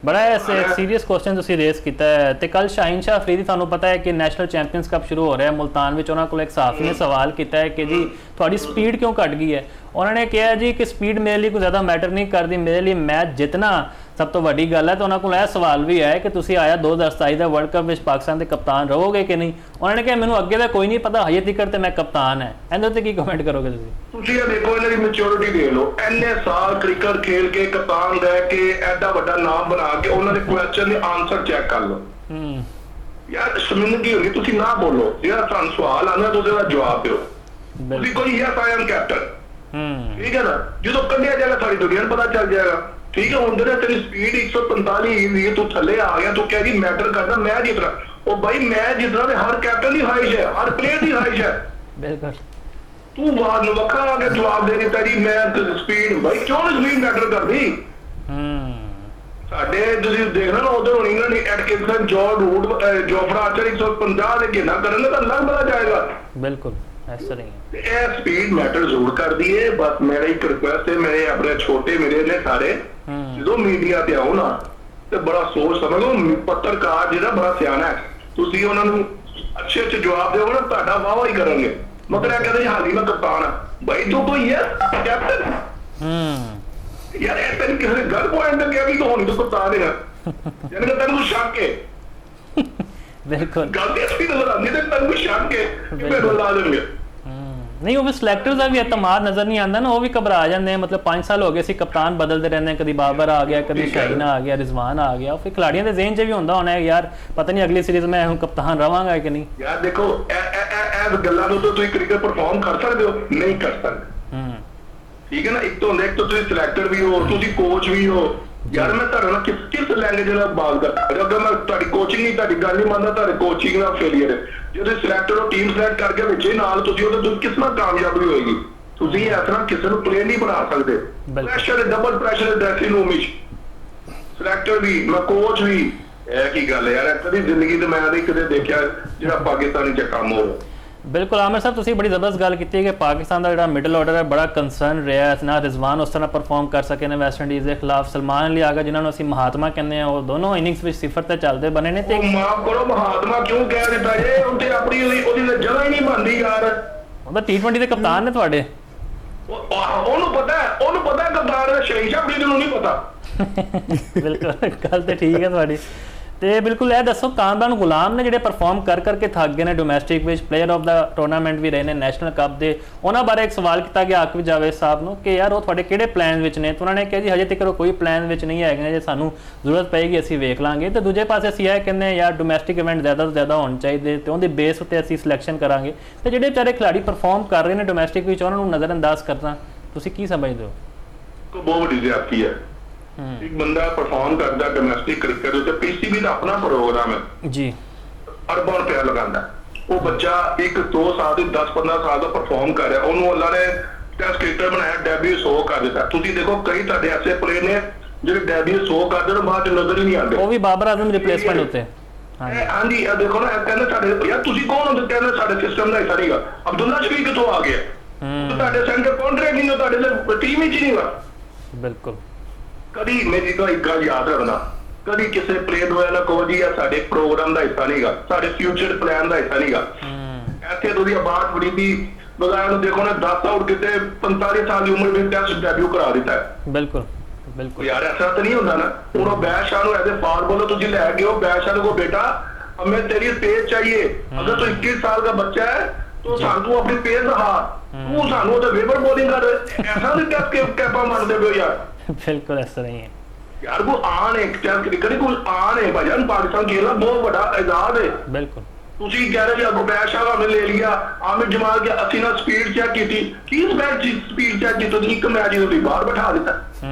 बड़ा serious question ਤੁਸੀਂ race ਕੀਤਾ ਹੈ ਤੇ ਕੱਲ ਸ਼ਾਹੀਨ ਸ਼ਾਹ ਅਫਰੀਦੀ ਤੁਹਾਨੂੰ ਪਤਾ ਹੈ ਕਿ ਨੈਸ਼ਨਲ ਚੈਂਪੀਅਨਸ ਕੱਪ ਸ਼ੁਰੂ ਹੋ ਰਿਹਾ ਹੈ ਮੁਲਤਾਨ ਵਿੱਚ। ਉਹਨਾਂ ਕੋਲ ਇੱਕ ਸਾਫੀ ਨੇ ਸਵਾਲ ਕੀਤਾ ਹੈ ਕਿ ਜੀ ਤੁਹਾਡੀ ਸਪੀਡ ਕਿਉਂ ਘਟ ਗਈ ਹੈ। ਉਹਨਾਂ ਨੇ ਕਿਹਾ ਜੀ ਕਿ ਸਪੀਡ ਮੇਰੇ ਲਈ ਕੋਈ ਜ਼ਿਆਦਾ ਮੈਟਰ ਨਹੀਂ ਕਰਦੀ, ਮੇਰੇ ਲਈ ਮੈਚ ਜਿੱਤਣਾ ਸਭ ਤੋਂ ਵੱਡੀ ਗੱਲ ਹੈ। ਤਾਂ ਉਹਨਾਂ ਕੋਲ ਇਹ ਸਵਾਲ ਵੀ ਹੈ ਕਿ ਤੁਸੀਂ ਆਇਆ 2027 ਦਾ ਵਰਲਡ ਕੱਪ ਵਿੱਚ ਪਾਕਿਸਤਾਨ ਦੇ ਕਪਤਾਨ ਰਹੋਗੇ ਕਿ ਨਹੀਂ। ਉਹਨਾਂ ਨੇ ਕਿਹਾ ਮੈਨੂੰ ਅੱਗੇ ਦਾ ਕੋਈ ਨਹੀਂ ਪਤਾ, ਹਜੇ ਤੱਕ ਤੇ ਮੈਂ ਕਪਤਾਨ ਹੈ। ਇਹਦੇ ਉੱਤੇ ਕੀ ਕਮੈਂਟ ਕਰੋਗੇ ਤੁਸੀਂ ਇਹ ਦੇਖੋ ਇਹਨਾਂ ਦੀ ਮੈਚੁਰਿਟੀ ਦੇਖ ਲਓ। ਇੰਨੇ ਸਾਲ ਕ੍ਰਿਕਟ ਖੇਲ ਕੇ ਕਪਤਾਨ ਰਹਿ ਕੇ ਐਡਾ ਵੱਡਾ ਨਾਮ ਬਣਾ ਕੇ ਉਹਨਾਂ ਦੇ ਕੁਐਸਚਨ ਦੇ ਆਨਸਰ ਚੈੱਕ ਕਰ ਲਓ। ਯਾਰ ਸ਼ਰਮਿੰਦਗੀ ਹੋਣੀ, ਤੁਸੀਂ ਨਾ ਬੋਲੋ। ਜਿਹੜਾ ਤੁਹਾਨੂੰ ਸਵਾਲ ਆਉਂਦਾ ਤੁਸੀਂ ਉਹਦਾ ਜਵਾਬ ਦਿਓ। ਤੁਸੀਂ ਕੋਈ ਯੈਸ ਆਈ ਐਮ ਕੈਪਟਨ, ਠੀਕ ਹੈ ਨਾ। ਜਦੋਂ ਕੱਢਿਆ ਜਾਏਗਾ ਸਾਰੀ ਦੁਨੀਆ ਨੂੰ ਪਤਾ ਚੱਲ ਜਾਏਗਾ। ਠੀਕ ਹੈ, ਹੁੰਦੇ ਨੇ ਤੇਰੀ ਸਪੀਡ 145 ਦੀ, ਤੂੰ ਥੱਲੇ ਆ ਗਿਆ, ਤੂੰ ਕਹਿ ਜੀ ਮੈਟਰ ਕਰਦਾ ਮੈਂ ਜਿੱਤਣਾ। ਉਹ ਬਾਈ ਮੈਂ ਜਿੱਤਣਾ ਤੇ ਹਰ ਕੈਪਟਨ ਦੀ ਖਾਹਿਸ਼ ਹੈ, ਹਰ ਪਲੇਅਰ ਦੀ ਖਾਹਿਸ਼ ਹੈ। ਬਿਲਕੁਲ ਤੂੰ ਬਾਅਦ ਨੂੰ ਵੱਖਰਾ ਆ ਕੇ ਜਵਾਬ ਦੇ ਦਿੱਤਾ ਜੀ ਮੈਂ ਸਪੀਡ। ਬਾਈ ਕਿਉਂ ਨਹੀਂ ਸਪੀਡ ਮੈਟਰ ਕਰਦੀ। ਸਾਡੇ ਤੁਸੀਂ ਦੇਖਣਾ ਨਾ ਉਧਰ ਹੋਣੀ ਇੰਗਲੈਂਡ ਐਟਕਿੰਸਨ ਜੌਰਜ ਰੂਟ ਜੋਫਰਾ ਆਰਚਰ 150 ਦੇ ਘੇਨਾ ਕਰਨ ਤਾਂ ਲੱਗ ਬੜਾ ਜਾਏਗਾ। ਬਿਲਕੁਲ ਇਸ ਤਰ੍ਹਾਂ ਹੀ ਇਹ ਸਪੀਡ ਮੈਟਰ ਜ਼ਰੂਰ ਕਰਦੀ ਹੈ। ਬਸ ਮੇਰਾ ਇੱਕ ਰਿਕੁਐਸਟ ਹੈ, ਮੇਰੇ ਆਪਣੇ ਛੋਟੇ ਮੇਰੇ ਨੇ ਸਾਰੇ ਜਦੋਂ ਮੀਡੀਆ ਤੇ ਆਓ ਨਾ ਤੇ ਬੜਾ ਸੋਚ ਸਮਝੋ। ਪੱਤਰਕਾਰ ਜਿਹੜਾ ਬੜਾ ਸਿਆਣਾ ਹੈ, ਤੁਸੀਂ ਉਹਨਾਂ ਨੂੰ ਅੱਛੇ ਅੱਛੇ ਜਵਾਬ ਦਿਓ ਨਾ, ਤੁਹਾਡਾ ਵਾਹ ਹੀ ਕਰਨਗੇ। ਮਤਲਬ ਇਹ ਕਹਿੰਦੇ ਹਾਲੀ ਮੈਂ ਕਪਤਾਨ ਆ। ਬਾਈ ਤੂੰ ਕੋਈ ਹੈ ਕੈਪਟਨ। ਯਾਰ ਇਹ ਤੈਨੂੰ ਕਿਸੇ ਨੇ ਗੱਲ ਪੁਆਇੰਟ ਤੇ ਕਿਹਾ ਵੀ ਤੂੰ ਹੁਣ ਤੂੰ ਕਪਤਾਨ ਹੈ, ਯਾਨੀ ਕਿ ਤੈਨੂੰ ਸ਼ੱਕ ਹੈ। ਬਿਲਕੁਲ ਗੱਲ ਤੇ ਅੱਛੀ ਨਜ਼ਰ ਆਉਂਦੀ ਤੇ ਤੈਨੂੰ ਸ਼ੱਕ ਹੈ ਕਿ ਮੈਨੂੰ ਲਾ ਦੇਣਗੇ। ਨਹੀਂ ਉਹ ਵੀ ਸਿਲੈਕਟਰਸ ਦਾ ਵੀ ਇਤਮਾਦ ਨਜ਼ਰ ਨਹੀਂ ਆਉਂਦਾ ਨਾ, ਉਹ ਵੀ ਘਬਰਾ ਜਾਂਦੇ। ਮਤਲਬ 5 ਸਾਲ ਹੋ ਗਏ ਸੀ ਕਪਤਾਨ ਬਦਲਦੇ ਰਹਿੰਦੇ, ਕਦੀ ਬਾਬਰ ਆ ਗਿਆ, ਕਦੀ ਸ਼ਾਹੀਨ ਆ ਗਿਆ, ਰਿਜ਼ਵਾਨ ਆ ਗਿਆ। ਫਿਰ ਖਿਲਾੜੀਆਂ ਦੇ ਜ਼ਿਹਨ 'ਚ ਵੀ ਹੁੰਦਾ ਹੋਣਾ ਯਾਰ ਪਤਾ ਨਹੀਂ ਅਗਲੀ ਸੀਰੀਜ਼ ਮੈਂ ਹੁਣ ਕਪਤਾਨ ਰਵਾਂਗਾ ਕਿ ਨਹੀਂ। ਯਾਰ ਦੇਖੋ ਇਹ ਗੱਲਾਂ ਨੂੰ ਤਾਂ ਤੁਸੀਂ ਕ੍ਰਿਕਟ ਪਰਫਾਰਮ ਕਰ ਸਕਦੇ ਹੋ, ਨਹੀਂ ਕਰ ਸਕਦੇ। ਠੀਕ ਹੈ ਨਾ। ਇੱਕ ਤੋਂ ਹੁੰਦਾ ਇੱਕ ਤਾਂ ਤੁਸੀਂ ਸਿਲੈਕਟਰ ਵੀ ਹੋ, ਤੁਸੀਂ ਕੋਚ ਵੀ ਹੋ। ਯਾਰ ਮੈਂ ਤੁਹਾਡੇ ਨਾਲ ਕਿਸ ਲੈਂਗੁਏਜ ਨਾਲ ਬਾਤ ਕਰਦਾ। ਅਗਰ ਮੈਂ ਤੁਹਾਡੀ ਕੋਚਿੰਗ ਨਹੀਂ, ਤੁਹਾਡੀ ਗੱਲ ਨਹੀਂ ਮੰਨਦਾ, ਤੁਹਾਡੇ ਕੋਚਿੰਗ ਦਾ ਫੇਲੀਅਰ ਹੈ। ਜੇ ਤੁਸੀਂ ਸਿਲੈਕਟਰ ਹੋ, ਟੀਮ ਸਿਲੈਕਟ ਕਰਕੇ ਵਿੱਚੇ ਨਾਲ ਤੁਸੀਂ ਉਹਦੇ ਤੋਂ ਕਿਸ ਨਾਲ ਕਾਮਯਾਬੀ ਹੋਏਗੀ। ਤੁਸੀਂ ਇਸ ਤਰ੍ਹਾਂ ਕਿਸੇ ਨੂੰ ਪਲੇਅਰ ਨਹੀਂ ਬਣਾ ਸਕਦੇ। Pressure double pressure dressing room ਵਿੱਚ ਸਿਲੈਕਟਰ ਵੀ ਮੈਂ ਕੋਚ ਵੀ। ਇਹ ਕੀ ਗੱਲ ਹੈ ਯਾਰ, ਕਦੀ ਜ਼ਿੰਦਗੀ ਤੇ ਮੈਂ ਨਹੀਂ ਕਦੇ ਦੇਖਿਆ ਜਿਹੜਾ ਪਾਕਿਸਤਾਨੀ ਚ ਕੰਮ ਹੋ ਰਿਹਾ। ਬਿਲਕੁਲ ਆਮਿਰ ਸਾਹਿਬ ਤੁਸੀਂ ਬੜੀ ਜ਼ਬਰਦਸਤ ਗੱਲ ਕੀਤੀ ਕਿ ਪਾਕਿਸਤਾਨ ਦਾ ਜਿਹੜਾ ਮਿਡਲ ਆਰਡਰ ਹੈ ਬੜਾ ਕੰਸਰਨ ਰਿਹਾ ਨਾ। ਰਿਜ਼ਵਾਨ ਉਸ ਤਰ੍ਹਾਂ ਪਰਫਾਰਮ ਕਰ ਸਕੇ ਨੇ ਵੈਸਟ ਇੰਡੀਜ਼ ਦੇ ਖਿਲਾਫ। ਸਲਮਾਨ ਅਲੀ ਆਗਾ ਜਿਨ੍ਹਾਂ ਨੂੰ ਅਸੀਂ ਮਹਾਤਮਾ ਕਹਿੰਦੇ ਆ, ਉਹ ਦੋਨੋਂ ਇਨਿੰਗਸ ਵਿੱਚ ਸਿਫਰ ਤੇ ਚੱਲਦੇ ਬਣੇ ਨੇ। ਤੇ ਮਾਫ ਕਰੋ ਮਹਾਤਮਾ ਕਿਉਂ ਕਹਿ ਦਿੱਤਾ ਜੇ, ਉਹਦੇ ਆਪਣੀ ਉਹਦੀ ਜਗ੍ਹਾ ਹੀ ਨਹੀਂ ਬਣਦੀ ਯਾਰ। ਉਹਦਾ T20 ਦੇ ਕਪਤਾਨ ਨੇ ਤੁਹਾਡੇ। ਉਹਨੂੰ ਪਤਾ ਕਪਤਾਨ ਹੈ, ਸ਼ਾਹੀਨ ਸ਼ਾਹ ਅਫਰੀਦੀ ਨੂੰ ਨਹੀਂ ਪਤਾ। ਬਿਲਕੁਲ ਗੱਲ ਤੇ ਠੀਕ ਹੈ ਤੁਹਾਡੀ। ਤੇ ਬਿਲਕੁਲ ਇਹ ਦੱਸੋ ਕਾਮਰਾਨ ਗੁਲਾਮ ਨੇ ਜਿਹੜੇ ਪਰਫਾਰਮ ਕਰਕੇ ਥੱਕ ਗਏ ਨੇ ਡੋਮੈਸਟਿਕ ਵਿੱਚ, ਪਲੇਅਰ ਆਫ ਦਾ ਟੂਰਨਾਮੈਂਟ ਵੀ ਰਹੇ ਨੇ ਨੈਸ਼ਨਲ ਕੱਪ ਦੇ, ਉਹਨਾਂ ਬਾਰੇ ਇੱਕ ਸਵਾਲ ਕੀਤਾ ਗਿਆ ਆਕਿਬ ਜਾਵੇਦ ਸਾਹਿਬ ਨੂੰ ਕਿ ਯਾਰ ਉਹ ਤੁਹਾਡੇ ਕਿਹੜੇ ਪਲਾਨ ਵਿੱਚ ਨੇ। ਤਾਂ ਉਹਨਾਂ ਨੇ ਕਿਹਾ ਜੀ ਹਜੇ ਤੱਕ ਕੋਈ ਪਲਾਨ ਵਿੱਚ ਨਹੀਂ ਹੈਗੇ, ਜੇ ਸਾਨੂੰ ਜ਼ਰੂਰਤ ਪਏਗੀ ਅਸੀਂ ਵੇਖ ਲਾਂਗੇ। ਤੇ ਦੂਜੇ ਪਾਸੇ ਅਸੀਂ ਇਹ ਕਹਿੰਦੇ ਯਾਰ ਡੋਮੈਸਟਿਕ ਇਵੈਂਟ ਜ਼ਿਆਦਾ ਤੋਂ ਜ਼ਿਆਦਾ ਹੋਣੇ ਚਾਹੀਦੇ ਤੇ ਉਹਦੇ ਬੇਸ ਉੱਤੇ ਅਸੀਂ ਸਿਲੈਕਸ਼ਨ ਕਰਾਂਗੇ। ਤੇ ਜਿਹੜੇ ਵਿਚਾਰੇ ਖਿਲਾੜੀ ਪਰਫਾਰਮ ਕਰ ਰਹੇ ਨੇ ਡੋਮੈਸਟਿਕ ਵਿੱਚ ਉਹਨਾਂ ਨੂੰ ਨਜ਼ਰਅੰਦਾਜ਼ ਕਰਨਾ ਤੁਸੀਂ ਕੀ ਸਮਝਦੇ ਹੋ? ਬਹੁਤ ਵੱਡੀ ਜ਼ਿਆਦਤੀ ਹੈ। ਇੱਕ ਬੰਦਾ ਪਰਫਾਰਮ ਕਰਦਾ ਡੋਮੈਸਟਿਕ ਕ੍ਰਿਕਟ ਉੱਤੇ, ਪੀਸੀਬੀ ਦਾ ਆਪਣਾ ਪ੍ਰੋਗਰਾਮ ਹੈ ਜੀ, ਅਰਬਾਂ ਰੁਪਇਆ ਲਗਾਉਂਦਾ। ਉਹ ਬੱਚਾ 1-2 ਸਾਲ ਦੀ 10-15 ਸਾਲ ਦਾ ਪਰਫਾਰਮ ਕਰ ਰਿਹਾ, ਉਹਨੂੰ ਅੱਲਾ ਨੇ ਟੈਸਟ ਕ੍ਰਿਕਟਰ ਬਣਾਇਆ, ਡੈਬਿਊ 100 ਕਰ ਦਿੱਤਾ। ਤੁਸੀਂ ਦੇਖੋ ਕਈ ਤੁਹਾਡੇ ਐਸੇ ਪਲੇਅਰ ਨੇ ਜਿਹੜੇ ਡੈਬਿਊ 100 ਕਰਦੇ ਨੇ ਬਾਅਦ ਚ ਨਜ਼ਰ ਹੀ ਨਹੀਂ ਆਉਂਦੇ। ਉਹ ਵੀ ਬਾਬਰ ਆਜ਼ਮ ਰਿਪਲੇਸਮੈਂਟ ਉੱਤੇ। ਹਾਂਜੀ ਇਹ ਦੇਖੋ ਨਾ, ਕਹਿੰਦੇ ਸਾਡੇ ਯਾਰ ਤੁਸੀਂ ਕੌਣ ਹੋ? ਕਹਿੰਦੇ ਸਾਡੇ ਸਿਸਟਮ ਦਾ ਹਿੱਸਾ ਨਹੀਂਗਾ। ਅਬਦੁੱਲਾ ਸ਼ਫੀਕ ਕਿੱਥੋਂ ਆ ਗਿਆ? ਤੁਹਾਡੇ ਸੈਂਟਰ ਕੰਟਰੈਕਟ ਨਹੀਂ, ਤੁਹਾਡੇ ਟੀਮ ਵਿੱਚ ਨਹੀਂ ਵਾ। ਬਿਲਕੁਲ ਕਦੀ ਮੇਰੀ ਤਾਂ ਇੱਕ ਗੱਲ ਯਾਦ ਰੱਖਣਾ, ਕਦੀ ਕਿਸੇ ਪਲੇਅਰ ਨੂੰ ਨਾ ਕਹੋ ਜੀ ਸਾਡੇ ਪ੍ਰੋਗਰਾਮ ਦਾ ਹਿੱਸਾ ਨਹੀਂਗਾ, ਸਾਡੇ ਫਿਊਚਰ ਪਲਾਨ ਦਾ ਹਿੱਸਾ ਨਹੀਂਗਾ। ਇੱਥੇ ਤੁਸੀਂ ਆਬਾਦ ਬੜੀ ਦੀ ਬਗਾਇਆ ਨੂੰ ਦੇਖੋ ਨਾ, 10 ਆਊਟ ਕਿਤੇ 45 ਸਾਲ ਦੀ ਉਮਰ ਵਿੱਚ ਟੈਸਟ ਡੈਬਿਊ ਕਰਾ ਦਿੱਤਾ ਹੈ। ਬਿਲਕੁਲ ਬਿਲकुल यार ऐसा तो नहीं होता ना। उन्होंने बैश शाह ऐसे फार बोलो तुझे ले गए हो, बैश शाह को बेटा हमें तेरी पेस चाहिए। अगर तू 21 साल का बच्चा है तो सानू अपनी पेस रहा, तू सानू तो वेबर बॉलिंग कर ऐसा नहीं टेस्ट के कैपा मारते हो यार। बिल्कुल ऐसा नहीं है यार, वो आन है टेस्ट क्रिकेट को आन है भाईजान। पाकिस्तान खेलना बहुत बड़ा एजाज है। बिल्कुल ਤੁਸੀਂ ਕਹਿ ਰਹੇ ਜੀ ਬੈਸ਼ ਸ਼ਾਹ ਨੇ ਲੈ ਲਿਆ, ਆਮਿਰ ਜਮਾਲ ਕੇ ਅਸੀਂ ਨਾ ਸਪੀਡ ਚੈੱਕ ਕੀਤੀ। ਕੀ ਸਪੀਡ ਚੈੱਕ ਕੀਤੀ? ਤੁਸੀਂ ਇੱਕ ਮੈਚ ਨੂੰ ਤੁਸੀਂ ਬਾਹਰ ਬਿਠਾ ਦਿੱਤਾ।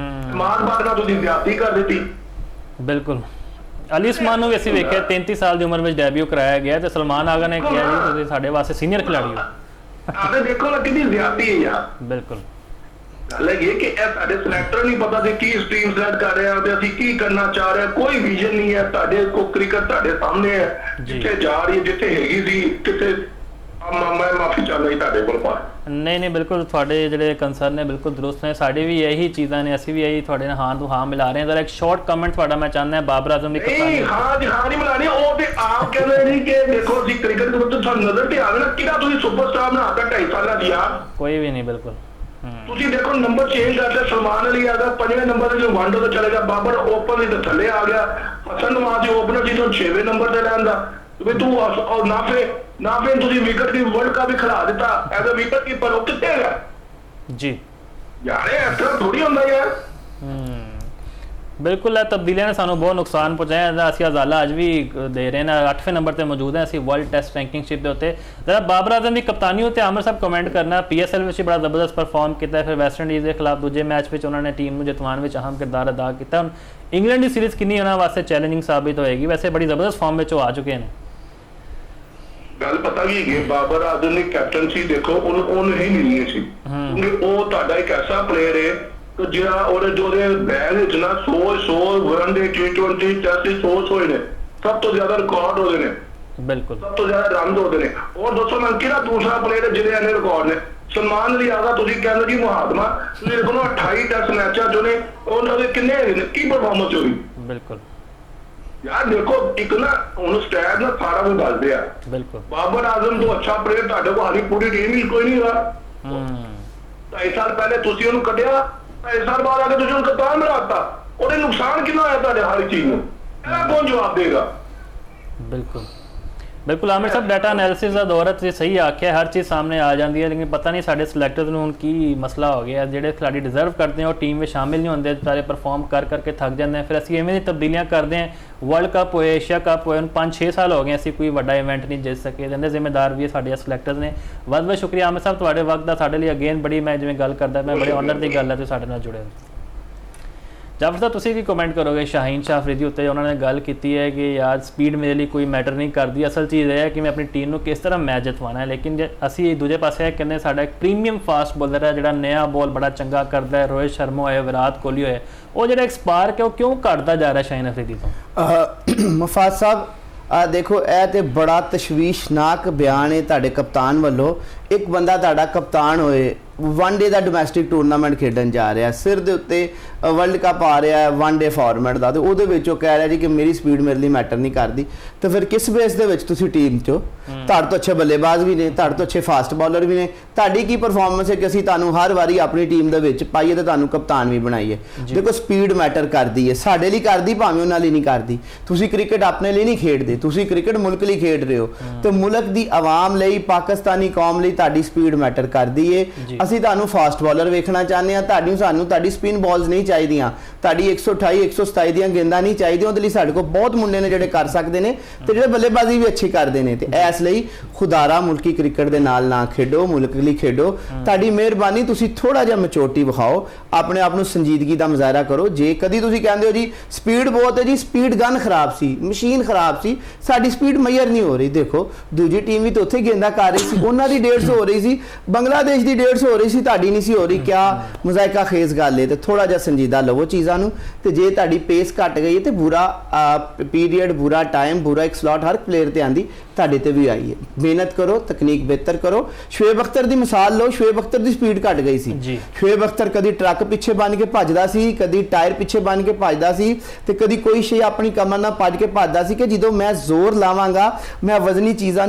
ਮਾਰ ਨਾਲ ਤੁਸੀਂ ਜ਼ਿਆਦਤੀ ਕਰ ਦਿੱਤੀ। ਬਿਲਕੁਲ ਅਲੀ ਉਸਮਾਨ ਨੂੰ ਵੀ ਅਸੀਂ ਵੇਖਿਆ 33 ਸਾਲ ਦੀ ਉਮਰ ਵਿੱਚ ਡੈਬਿਊ ਕਰਾਇਆ ਗਿਆ ਤੇ ਸਲਮਾਨ ਆਗਾ ਨੇ ਕਿਹਾ ਜੀ ਤੁਸੀਂ ਸਾਡੇ ਵਾਸਤੇ ਸੀਨੀਅਰ ਖਿਡਾਰੀ ਹੋ। ਆਦੇ ਦੇਖੋ ਨਾ ਕਿੰਨੀ ਜ਼ਿਆਦਤੀ ਹੈ ਯਾਰ। ਬਿਲਕੁਲ ਗੱਲ ਇਹ ਕਿ ਇਹ ਸਾਡੇ ਸਿਲੈਕਟਰ ਨਹੀਂ ਪਤਾ ਸੀ ਕੀ ਸਟ੍ਰੀਮ ਸਿਲੈਕਟ ਕਰ ਰਹੇ ਆ ਤੇ ਅਸੀਂ ਕੀ ਕਰਨਾ ਚਾਹ ਰਹੇ, ਕੋਈ ਵਿਜ਼ਨ ਨਹੀਂ ਹੈ। ਤੁਹਾਡੇ ਕੋ ਕ੍ਰਿਕਟ ਤੁਹਾਡੇ ਸਾਹਮਣੇ ਹੈ, ਜਿੱਥੇ ਜਾ ਰਹੀ ਹੈ, ਜਿੱਥੇ ਹੈਗੀ ਸੀ ਕਿਤੇ। ਮੈਂ ਮਾਫੀ ਚਾਹੁੰਦਾ ਜੀ ਤੁਹਾਡੇ ਕੋਲ। ਨਹੀਂ ਬਿਲਕੁਲ ਤੁਹਾਡੇ ਜਿਹੜੇ ਕੰਸਰਨ ਨੇ ਬਿਲਕੁਲ ਦਰੁਸਤ ਨੇ, ਸਾਡੀ ਵੀ ਇਹੀ ਚੀਜ਼ਾਂ ਨੇ, ਅਸੀਂ ਵੀ ਇਹੀ ਤੁਹਾਡੇ ਨਾਲ ਹਾਂ ਤੋਂ ਹਾਂ ਮਿਲਾ ਰਹੇ ਹਾਂ। ਜ਼ਰਾ ਇੱਕ ਸ਼ਾਰਟ ਕਮੈਂਟ ਤੁਹਾਡਾ ਮੈਂ ਚਾਹੁੰਦਾ ਬਾਬਰ ਆਜ਼ਮ ਦੀ ਨਹੀਂ ਹਾਂ ਜੀ ਹਾਂ ਨਹੀਂ ਮਿਲਾਣੀ, ਉਹ ਤੇ ਆਪ ਕਹਿੰਦੇ ਨਹੀਂ ਕਿ ਦੇਖੋ ਅਸੀਂ ਕ੍ਰਿਕਟ ਦੇ ਵਿੱਚ ਤੁਹਾਨੂੰ ਨਜ਼ਰ ਤੇ ਆਵੇ ਨਾ ਕਿਹੜਾ ਤੁਸੀਂ ਸੁਪਰਸਟਾਰ ਬਣਾਤਾ 2.5 ਸਾਲਾਂ ਦੀ ਯਾਰ, ਕੋਈ ਵੀ ਨਹੀਂ ਬਿਲਕੁਲ। ਤੁਸੀਂ ਦੇਖੋ ਨੰਬਰ ਚੇਂਜ ਕਰਦੇ, ਸਲਮਾਨ ਅਲੀ ਆ ਗਿਆ 5ਵੇਂ ਨੰਬਰ ਤੇ, ਜੋ ਵਾਂਡੋ ਤੇ ਚਲੇ ਗਿਆ, ਬਾਬਰ ਓਪਨ ਦੇ ਥੱਲੇ ਆ ਗਿਆ, ਹਸਨ ਨਵਾਜ਼ ਓਪਨਰ ਸੀ ਤੋਂ 6ਵੇਂ ਨੰਬਰ ਤੇ ਰਹਿੰਦਾ ਵੀ ਤੂੰ ਔਰ ਨਾ ਫਿਰ ਤੁਸੀਂ ਵਿਕਟ ਦੀ ਵਰਲਡ ਕੱਪ ਵੀ ਖਿਲਾ ਦਿੱਤਾ ਐਜ਼ ਅ ਵਿਕਟ ਕੀਪਰ, ਉਹ ਕਿੱਥੇ ਹੈਗਾ ਜੀ ਯਾਰ, ਇਹ ਐਸਾ ਥੋੜੀ ਹੁੰਦਾ ਯਾਰ। ਬਿਲਕੁਲ ਇਹ ਤਬਦੀਲੀਆਂ ਨੇ ਸਾਨੂੰ ਬਹੁਤ ਨੁਕਸਾਨ ਪਹੁੰਚਾਇਆ। ਅਸੀਂ ਹਜ਼ਾਲਾ ਅੱਜ ਵੀ ਦੇ ਰਹੇ ਹਾਂ, 8ਵੇਂ ਨੰਬਰ ਤੇ ਮੌਜੂਦ ਹਾਂ ਅਸੀਂ ਵਰਲਡ ਟੈਸਟ ਰੈਂਕਿੰਗਸ਼ਿਪ ਦੇ ਉੱਤੇ। ਜ਼ਰਾ ਬਾਬਰ ਆਜ਼ਮ ਦੀ ਕਪਤਾਨੀ ਉੱਤੇ ਆਮਰ ਸਾਹਿਬ ਕਮੈਂਟ ਕਰਨਾ, PSL ਵਿੱਚ ਬੜਾ ਜ਼ਬਰਦਸਤ ਪਰਫਾਰਮ ਕੀਤਾ, ਫਿਰ ਵੈਸਟ ਇੰਡੀਜ਼ ਦੇ ਖਿਲਾਫ ਦੂਜੇ ਮੈਚ ਵਿੱਚ ਉਹਨਾਂ ਨੇ ਟੀਮ ਨੂੰ ਜਿਤਵਾਉਣ ਵਿੱਚ ਅਹਿਮ ਕਿਰਦਾਰ ਅਦਾ ਕੀਤਾ। ਹੁਣ ਇੰਗਲੈਂਡ ਦੀ ਸੀਰੀਜ਼ ਕਿੰਨੀ ਉਹਨਾਂ ਵਾਸਤੇ ਚੈਲੰਜਿੰਗ ਸਾਬਿਤ ਹੋਏਗੀ? ਵੈਸੇ ਬੜੀ ਜ਼ਬਰਦਸਤ ਫਾਰਮ ਵਿੱਚ ਉਹ ਆ ਚੁੱਕੇ ਨੇ। ਗੱਲ ਪਤਾ ਕੀ ਹੈ, ਬਾਬਰ ਆਜ਼ਮ ਦੀ ਕੈਪਟਨਸੀ ਦੇਖੋ ਉਹਨੂੰ ਹੀ ਮਿਲਣੀ ਸੀ, ਕਿਉਂਕਿ ਉਹ ਤੁਹਾਡਾ ਇੱਕ ਐਸਾ ਪਲੇਅਰ ਹੈ ਜਿਹੜਾ ਉਹਦੇ ਬੈਗ ਵਿੱਚ ਨਾ 100 ਵਨਡੇ T20 ਟੈਸਟ 100 ਹੋਏ ਨੇ, ਸਭ ਤੋਂ ਜ਼ਿਆਦਾ ਰਿਕਾਰਡ ਉਹਦੇ ਨੇ, ਬਿਲਕੁਲ ਸਭ ਤੋਂ ਜ਼ਿਆਦਾ ਰਨ ਉਹਦੇ ਨੇ। ਔਰ ਦੋਸਤੋ ਮੈਂ ਕਿਹੜਾ ਦੂਸਰਾ ਪਲੇਅਰ ਜਿਹਦੇ ਇਹਨੇ ਰਿਕਾਰਡ ਨੇ? ਸਲਮਾਨ ਅਲੀ ਆਗਾ, ਤੁਸੀਂ ਕਹਿੰਦੇ ਜੀ ਮੁਹਾਤਮਾ, ਤੁਸੀਂ ਦੇਖੋ ਨਾ 28 ਟੈਸਟ ਮੈਚਾਂ ਚੋਂ ਨੇ ਉਹਨਾਂ ਦੇ ਕਿੰਨੇ ਕੀ ਪਰਫਾਰਮੈਂਸ ਹੋਈ ਬਿਲਕੁਲ ਯਾਰ। ਦੇਖੋ ਇੱਕ ਨਾ ਹੁਣ ਸਟੈਟ ਨਾ ਸਾਰਾ ਕੁਝ ਦੱਸਦੇ ਆ, ਬਿਲਕੁਲ ਬਾਬਰ ਆਜ਼ਮ ਤੋਂ ਅੱਛਾ ਪਲੇਅਰ ਤੁਹਾਡੇ ਕੋਲ ਹਾਲੀ ਪੂਰੀ ਟੀਮ ਹੀ ਕੋਈ ਨਹੀਂ ਹੈਗਾ। 2.5 ਸਾਲ ਪਹਿਲੇ ਤੁਸੀਂ ਉਹਨੂੰ ਕੱਢਿਆ, 2.5 ਸਾਲ ਬਾਅਦ ਆ ਕੇ ਤੁਸੀਂ ਉਹਨੂੰ ਕਪਤਾਨ ਬਣਾਤਾ, ਉਹਦੇ ਨੁਕਸਾਨ ਕਿੰਨਾ ਹੋਇਆ ਤੁਹਾਡੇ ਹਰ ਚੀਜ਼ ਨੂੰ, ਇਹਦਾ ਕੌਣ ਜਵਾਬ ਦੇਗਾ? ਬਿਲकुल आमिर साहब डाटा एनालिसिस का दौर है, सही आख्या, हर चीज़ सामने आ जाती है, लेकिन पता नहीं साढ़े सिलेक्टर्स में की मसला हो गया, जोड़े खिलाड़ी डिजर्व करते हैं और टीम में शामिल नहीं होंगे, सारे परफॉर्म करके थक जाते हैं, फिर असं इवें तब्दीलियां करते हैं। वर्ल्ड कप होए, एशिया कप होए, 5-6 साल हो गए, असं कोई बड़ा इवेंट नहीं जित सके, जिन्हें जिम्मेदार भी साढ़े सिलेक्टर्स ने। बहुत बहुत शुक्रिया आमिर साहब, थोड़े वक्त का साढ़े लिए अगेन बड़ी मैं जिवें गल करता, मैं बड़े ऑनर की गल है तो साढ़े नाल जुड़े। जाफर साहब तुसीं की कमेंट करोगे शाहीन शाह अफरीदी उत्ते उन्होंने गल की है कि यार स्पीड मेरे लिए कोई मैटर नहीं करती, असल चीज़ है कि मैं अपनी टीम को किस तरह मैच जितवाना है। लेकिन जे असी दूजे पासे कहने साडा एक प्रीमियम फास्ट बॉलर है जो नया बॉल बड़ा चंगा करता है, रोहित शर्मा होए, विराट कोहली होए, वो जो एक स्पार्क है वो क्यों घटता जा रहा है शाहीन अफरीदी तो? मुफाद साहब देखो यह तो बड़ा तशवीशनाक बयान है तुहाडे कप्तान वालों। एक बंदा तुहाडा कप्तान होए, वनडे का डोमैसटिक टूरनामेंट खेडन जा रहा है, सिर के उत्ते वर्ल्ड कप आ रहा है वनडे फॉर्मेट का, तो वो कह रहा जी कि मेरी स्पीड मेरे लिए मैटर नहीं करती, तो फिर किस बेस दे विच तुसीं टीम चो तुहाडे तो अच्छे बल्लेबाज भी ने, तुहाडे तो अच्छे फास्ट बॉलर भी ने, तुहाडी की परफॉर्मेंस है कि असीं तुहानूं हर वारी अपनी टीम दे विच पाईए ते तुहानूं कप्तान भी बनाईए? देखो स्पीड मैटर करती है, साडे लई करदी भावें उन्हां लई नहीं करदी। तुसीं क्रिकेट अपने लिए नहीं खेडदे, तुसीं क्रिकेट मुल्क लई खेड रहे हो, तो मुल्क दी आवाम लई, पाकिस्तानी कौम लई तुहाडी स्पीड मैटर करदी है। ਅਸੀਂ ਤੁਹਾਨੂੰ ਫਾਸਟ ਬॉलਰ ਵੇਖਣਾ ਚਾਹੁੰਦੇ ਆ, ਸਾਨੂੰ ਤੁਹਾਡੀ ਸਪਿਨ ਬਾਲਸ ਨਹੀਂ ਚਾਹੀਦੀਆਂ, ਤੁਹਾਡੀ 128 127 ਦੀਆਂ ਗੇਂਦਾਂ ਨਹੀਂ ਚਾਹੀਦੀਆਂ, ਉਹਦੇ ਲਈ ਸਾਡੇ ਕੋਲ ਬਹੁਤ ਮੁੰਡੇ ਨੇ ਜਿਹੜੇ ਕਰ ਸਕਦੇ ਨੇ ਤੇ ਜਿਹੜੇ ਬੱਲੇਬਾਜ਼ੀ ਵੀ ਅੱਛੀ ਕਰਦੇ ਨੇ, ਤੇ ਇਸ ਲਈ ਖੁਦਾਰਾ ਮੁਲਕੀ ਕ੍ਰਿਕਟ ਦੇ ਨਾਲ ਨਾ ਖੇਡੋ, ਮੁਲਕ ਲਈ ਖੇਡੋ। ਤੁਹਾਡੀ ਮਿਹਰਬਾਨੀ ਤੁਸੀਂ ਥੋੜਾ ਜਿਹਾ ਮੈਚੋਰਟੀ ਵਿਖਾਓ, ਆਪਣੇ ਆਪ ਨੂੰ ਸੰਜੀਦਗੀ ਦਾ ਮੁਜ਼ਾਹਰਾ ਕਰੋ। ਜੇ ਕਦੀ ਤੁਸੀਂ ਕਹਿੰਦੇ ਹੋ ਜੀ ਸਪੀਡ ਬਹੁਤ ਹੈ, ਜੀ ਸਪੀਡ ਗਨ ਖਰਾਬ ਸੀ, ਮਸ਼ੀਨ ਖਰਾਬ ਸੀ, ਸਾਡੀ ਸਪੀਡ ਮੈਯਰ ਨਹੀਂ ਹੋ ਰਹੀ। ਦੇਖੋ ਦੂਜੀ ਟੀਮ ਵੀ ਤਾਂ ਉੱਥੇ ਗੇਂਦਾਂ ਕਰ ਰਹੀ ਸੀ, ਉਹਨਾਂ ਦੀ 150 ਹੋ ਰਹੀ ਸੀ, ਬੰਗਲਾदेश ਦੀ 150 ਹੋ ਰਹੀ ਸੀ, ਤੁਹਾਡੀ ਨਹੀਂ ਸੀ ਹੋ ਰਹੀ। क्या मुजायका खेज गल है, तो थोड़ा जिहा संजीदा लवो चीज़ों, तो जे तुहाडी पेस घट गई है तो बुरा पीरियड, बुरा टाइम, बुरा एक स्लॉट हर प्लेयर ते आंदी, तुहाडे ते भी आई है। मेहनत करो, तकनीक बेहतर करो। शुएब अख्तर की मिसाल लो, शुएब अख्तर की स्पीड घट गई सी। शुएब अख्तर कदी ट्रक पिछे बन के भजदा सी, कदी टायर पिछे बन के भजदा सी, ते कदी कोई शे अपनी कमर नाल भज के भजदा सी कि जदों मैं जोर लावांगा, मैं वजनी चीज़ों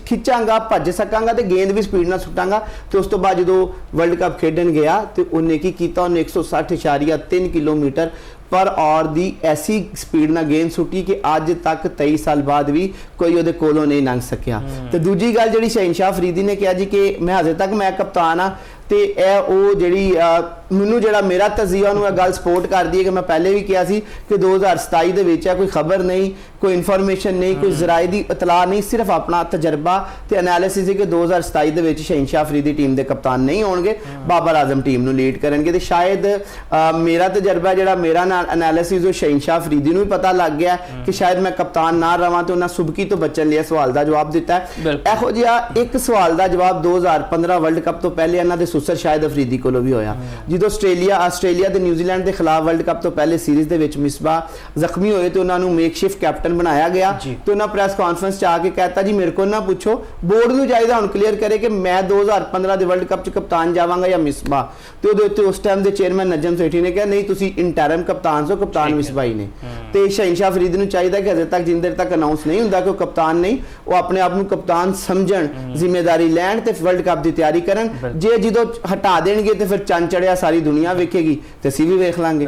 खिंचांगा, भज सकांगा ते गेंद भी स्पीड नाल सुटांगा। तो उस तो बाद जदों वर्ल्ड कप खेडन गया तो उन्हें की कीता, उन्हें 160.3 किलोमीटर पर आवर दी ऐसी स्पीड ना गेंद सुटी कि अज तक 23 साल बाद भी कोई उहदे कोलों नहीं लंघ सकिया। तो दूजी गल जिहड़ी शाहीन शाह अफरीदी ने कहा जी कि मैं अजे तक मैं कप्तान हाँ, तो यह वो जी मैनू जो मेरा तजिया उन्होंने गल सपोर्ट करती है कि मैं पहले भी कहा सी कि 2027 दे विच कोई खबर नहीं, कोई इन्फॉर्मेशन नहीं, कोई जराए की इतला नहीं, सिर्फ अपना तजर्बा तो एनालिसिस है कि 2027 दे विच शाहीन शाह अफरीदी टीम के कप्तान नहीं होणगे, बाबर आजम टीम नूं लीड करनगे। तो शायद मेरा तजर्बा जिहड़ा मेरा एनालिसिस शाहीन शाह अफरीदी नूं भी पता लग गया कि शायद मैं कप्तान ना रवां, तो उन्हें सुबकी तो बचन लिए सवाल का जवाब दिता है। इहो जिहा एक सवाल का जवाब 2015 वर्ल्ड कप तो पहले इन्हां दे ਸੁਸਰ ਸ਼ਾਇਦ ਅਫਰੀਦੀ ਕੋਲੋਂ ਵੀ ਹੋਇਆ। ਜਦੋਂ ਆਸਟ੍ਰੇਲੀਆ ਤੇ ਨਿਊਜ਼ੀਲੈਂਡ ਦੇ ਖਿਲਾਫ ਵਰਲਡ ਕੱਪ ਤੋਂ ਪਹਿਲੇ ਸੀਰੀਜ਼ ਦੇ ਵਿੱਚ ਮਿਸਬਾਹ ਜ਼ਖਮੀ ਹੋਏ ਤੇ ਉਹਨਾਂ ਨੂੰ ਮੇਕਸ਼ਿਫਟ ਕੈਪਟਨ ਬਣਾਇਆ ਗਿਆ ਤੇ ਉਹਨਾਂ ਪ੍ਰੈਸ ਕਾਨਫਰੰਸ 'ਚ ਆ ਕੇ ਕਹਿਤਾ ਜੀ ਮੇਰੇ ਕੋਲ ਨਾ ਪੁੱਛੋ, ਬੋਰਡ ਨੂੰ ਚਾਹੀਦਾ ਹੁਣ ਕਲੀਅਰ ਕਰੇ ਕਿ ਮੈਂ 2015 ਦੇ ਵਰਲਡ ਕੱਪ 'ਚ ਕਪਤਾਨ ਜਾਵਾਂਗਾ ਜਾਂ ਮਿਸਬਾਹ। ਤੇ ਉਹਦੇ ਉੱਤੇ ਉਸ ਟਾਈਮ ਦੇ ਚੇਅਰਮੈਨ ਨਜਮ ਸੇਠੀ ਨੇ ਕਿਹਾ ਨਹੀਂ ਤੁਸੀਂ ਇੰਟਰਮ ਕਪਤਾਨ ਸੋ, ਕਪਤਾਨ ਮਿਸਬਾਹ ਹੀ ਨੇ। ਤੇ ਸ਼ਹਿਨਸ਼ਾਹ ਫਰੀਦੀ ਨੂੰ ਚਾਹੀਦਾ ਕਿ ਹਜੇ ਤੱਕ ਜਿੰਨ ਦੇਰ ਤੱਕ ਅਨਾਉਂਸ ਨਹੀਂ ਹੁੰਦਾ ਕਿ ਉਹ ਕਪਤਾਨ ਨਹੀਂ, ਉਹ ਆਪਣੇ ਆਪ ਨੂੰ ਕਪਤਾਨ ਸਮਝਣ, ਜ਼ਿੰਮੇਵਾਰੀ ਲੈਣ ਤੇ ਵਰਲਡ ਕੱਪ ਦੀ ਤਿਆਰੀ ਕਰਨ। ਜੇ ਜਦੋਂ ਹਟਾ ਦੇਣਗੇ ਤੇ ਫਿਰ ਚੰਨ ਚੜਿਆ ਸਾਰੀ ਦੁਨੀਆ ਵੇਖੇਗੀ ਤੇ ਅਸੀਂ ਵੀ ਵੇਖ ਲਾਂਗੇ।